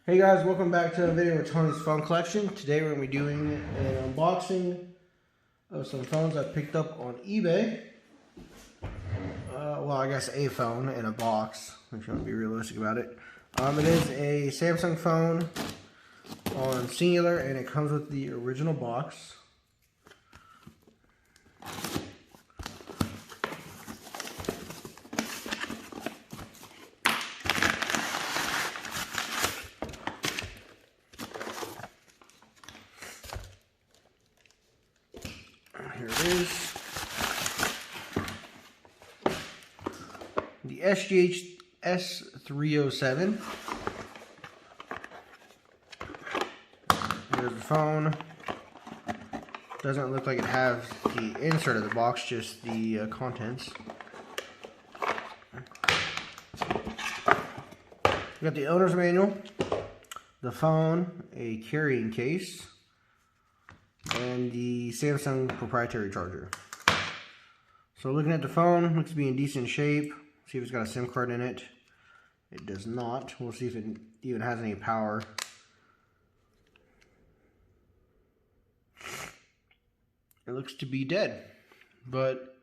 Hey guys, welcome back to a video of Tony's phone collection. Today we're going to be doing an unboxing of some phones I picked up on eBay. Well, I guess a phone in a box, if you want to be realistic about it. It is a Samsung phone on Cingular, and it comes with the original box. Here it is. The SGH-S307. Here's the phone. Doesn't look like it has the insert of the box, just the contents. We got the owner's manual, the phone, a carrying case, and the Samsung proprietary charger. So looking at the phone, looks to be in decent shape. See if it's got a SIM card in it. It does not. We'll see if it even has any power. It looks to be dead, but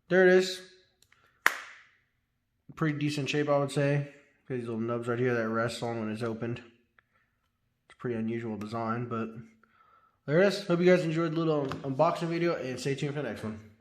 there it is. Pretty decent shape, I would say. Got these little nubs right here that rests on when it's opened. It's a pretty unusual design, but there it is. Hope you guys enjoyed the little unboxing video, and stay tuned for the next one.